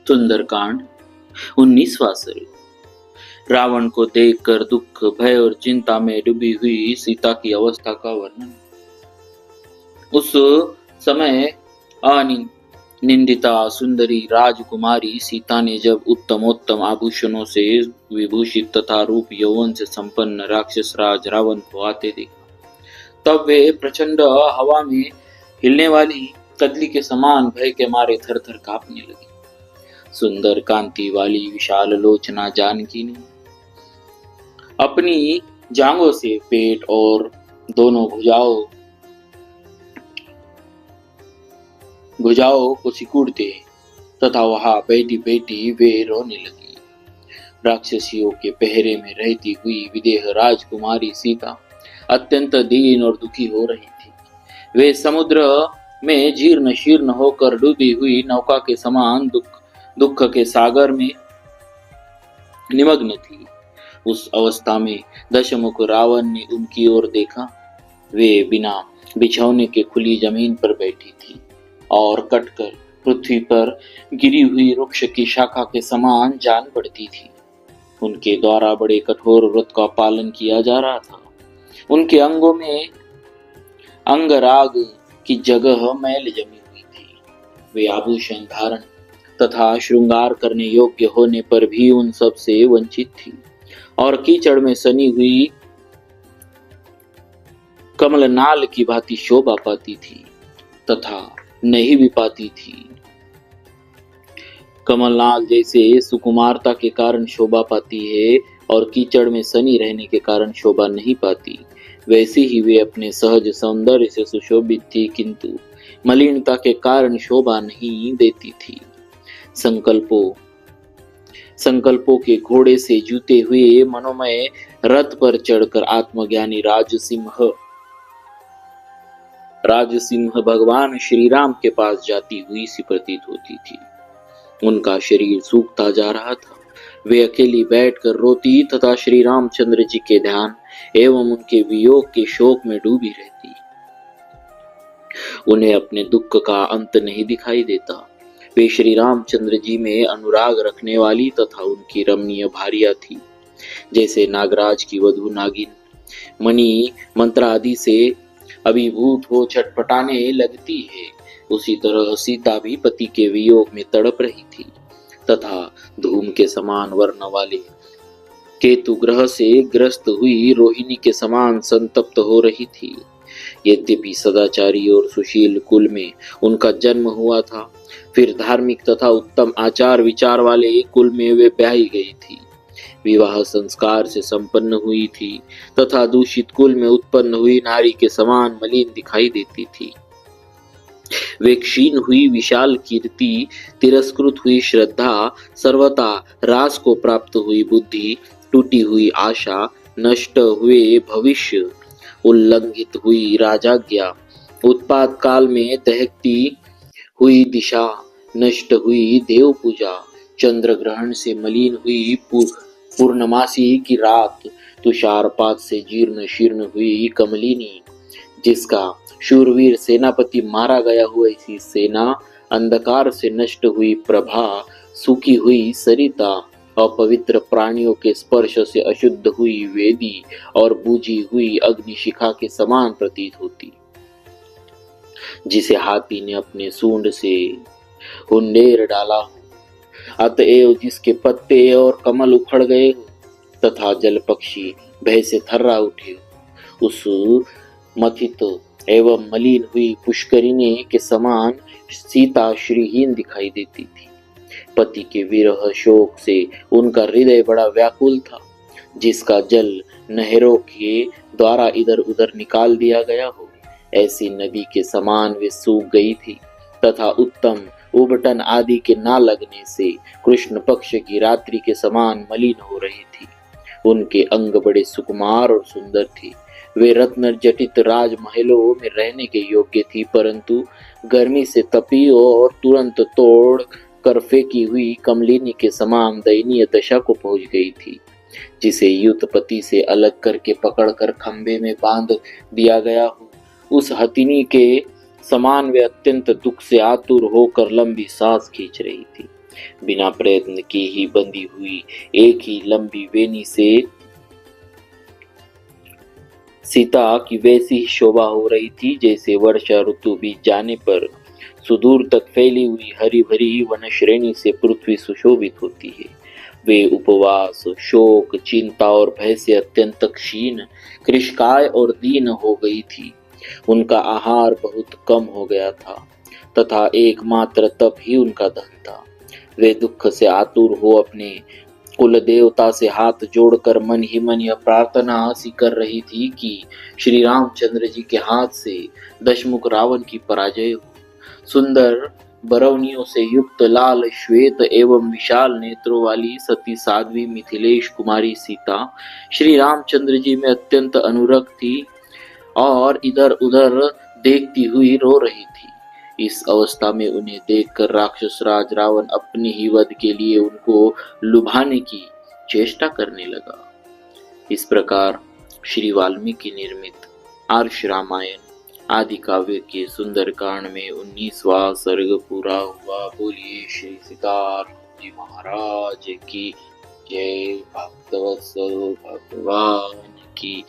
सुंदरकांड 19वां सर्ग। रावण को देखकर दुख, भय और चिंता में डूबी हुई सीता की अवस्था का वर्णन। उस समय अनिंदिता सुंदरी राजकुमारी सीता ने जब उत्तमोत्तम आभूषणों से विभूषित तथा रूप यौवन से संपन्न राक्षस राज रावण को आते देखा, तब वे प्रचंड हवा में हिलने वाली कदली के समान भय के मारे थर थर कांपने लगी। सुंदर कांति वाली विशाल लोचना जानकी ने अपनी जांघों से पेट और दोनों भुजाओं को सिकुड़ते तथा वहां बैठी बैठी वे रोने लगी। राक्षसियों के पहरे में रहती हुई विदेह राजकुमारी सीता अत्यंत दीन और दुखी हो रही थी। वे समुद्र में जीर्ण शीर्ण होकर डूबी हुई नौका के समान दुख के सागर में निमग्न थी। उस अवस्था में दशमुख रावण ने उनकी ओर देखा। वे बिना बिछौने के खुली जमीन पर बैठी थी और कटकर पृथ्वी पर गिरी हुई वृक्ष की शाखा के समान जान पड़ती थी। उनके द्वारा बड़े कठोर व्रत का पालन किया जा रहा था। उनके अंगों में अंगराग की जगह मैल जमी हुई थी। वे आभूषण धारण तथा श्रृंगार करने योग्य होने पर भी उन सब से वंचित थी और कीचड़ में सनी हुई कमलनाल की भांति शोभा पाती थी तथा नहीं भी पाती थी। कमलनाल जैसे सुकुमारता के कारण शोभा पाती है और कीचड़ में सनी रहने के कारण शोभा नहीं पाती, वैसे ही वे अपने सहज सौंदर्य से सुशोभित थी, किंतु मलिनता के कारण शोभा नहीं देती थी। संकल्पों के घोड़े से जूते हुए मनोमय रथ पर चढ़कर आत्मज्ञानी राजसिंह भगवान श्री राम के पास जाती हुई सी प्रतीत होती थी। उनका शरीर सूखता जा रहा था। वे अकेली बैठकर रोती तथा श्री रामचंद्र जी के ध्यान एवं उनके वियोग के शोक में डूबी रहती। उन्हें अपने दुख का अंत नहीं दिखाई देता। वे श्री रामचंद्र जी में अनुराग रखने वाली तथा उनकी रमणीय भार्या थी। जैसे नागराज की वधू नागिन मणि मंत्र आदि से अभिभूत हो छटपटाने लगती है, उसी तरह सीता भी पति के वियोग में तड़प रही थी तथा धूम के समान वर्ण वाले केतु ग्रह से ग्रस्त हुई रोहिणी के समान संतप्त हो रही थी। यद्यपि सदाचारी और सुशील कुल में उनका जन्म हुआ था, फिर धार्मिक तथा उत्तम आचार विचार वाले कुल में वे ब्याही गई थी। विवाह संस्कार से संपन्न हुई थी तथा दूषित कुल में उत्पन्न हुई नारी के समान मलिन दिखाई देती थी। वे क्षीण हुई विशाल कीर्ति, तिरस्कृत हुई श्रद्धा, सर्वथा रास को प्राप्त हुई बुद्धि, टूटी हुई आशा, नष्ट हुए भविष्य, उल्लंघित हुई राजाज्ञा, उत्पात काल में दहकती हुई दिशा, नष्ट हुई देव पूजा, चंद्र ग्रहण से मलिन हुई पूर्णमासी की रात, तुषारपात से जीर्ण शीर्ण हुई कमलिनी, जिसका शूरवीर सेनापति मारा गया हुआ ऐसी सेना, अंधकार से नष्ट हुई प्रभा, सूखी हुई सरिता, अपवित्र प्राणियों के स्पर्श से अशुद्ध हुई वेदी और बुझी हुई अग्निशिखा के समान प्रतीत होती, जिसे हाथी ने अपने सूंड से हुंडेर डाला हो, अतएव जिसके पत्ते और कमल उखड़ गए तथा जल पक्षी भय से थर्रा उठे, उस मथित एवं मलिन हुई पुष्करिणी के समान सीता श्रीहीन दिखाई देती थी। पति के विरह शोक से उनका हृदय बड़ा व्याकुल था, जिसका जल नहरों के द्वारा इधर उधर निकाल दिया गया हो, ऐसी नदी के समान वे सूख गई थी तथा उत्तम उबटन आदि के ना लगने से कृष्ण पक्ष की रात्रि के समान मलिन हो रही थी। उनके अंग बड़े सुकुमार और सुंदर थे। वे रत्न जटित राजमहलों में रहने के योग्य थी, परंतु गर्मी से तपी और तुरंत तोड़ कर फेंकी हुई कमलिनी के समान दयनीय दशा को पहुंच गई थी, जिसे युद्धपति से अलग करके पकड़कर खंभे में बांध दिया गया हो। उस हथिनी के समान वे अत्यंत दुख से आतुर होकर लंबी सांस खींच रही थी। बिना प्रयत्न के ही बंधी हुई एक ही लंबी वेणी से सीता की वैसी ही शोभा हो रही थी जैसे वर्षा ऋतु बीत जाने पर सुदूर तक फैली हुई हरी भरी वन श्रेणी से पृथ्वी सुशोभित होती है। वे उपवास, शोक, चिंता और भय से अत्यंत क्षीण, कृशकाय और दीन हो गई थी। उनका आहार बहुत कम हो गया था तथा एकमात्र तप ही उनका धन था। वे दुख से आतुर हो अपने कुल देवता से हाथ जोड़कर मन ही मन यह प्रार्थना सी कर रही थी कि श्री रामचंद्र जी के हाथ से दशमुख रावण की पराजय हो। सुंदर बरौनियों से युक्त लाल श्वेत एवं विशाल नेत्रों वाली सती साध्वी मिथिलेश कुमारी सीता श्री रामचंद्र जी में अत्यंत अनुरक्त थी और इधर उधर देखती हुई रो रही थी। इस अवस्था में उन्हें देखकर राक्षस राज रावण अपने ही वध के लिए उनको लुभाने की चेष्टा करने लगा। इस प्रकार श्री वाल्मीकि निर्मित आर्ष रामायण आदि काव्य के सुंदर कांड में 19वां सर्ग पूरा हुआ। बोलिए श्री सीताराम जी महाराज की जय। भक्तवत्सल भगवान की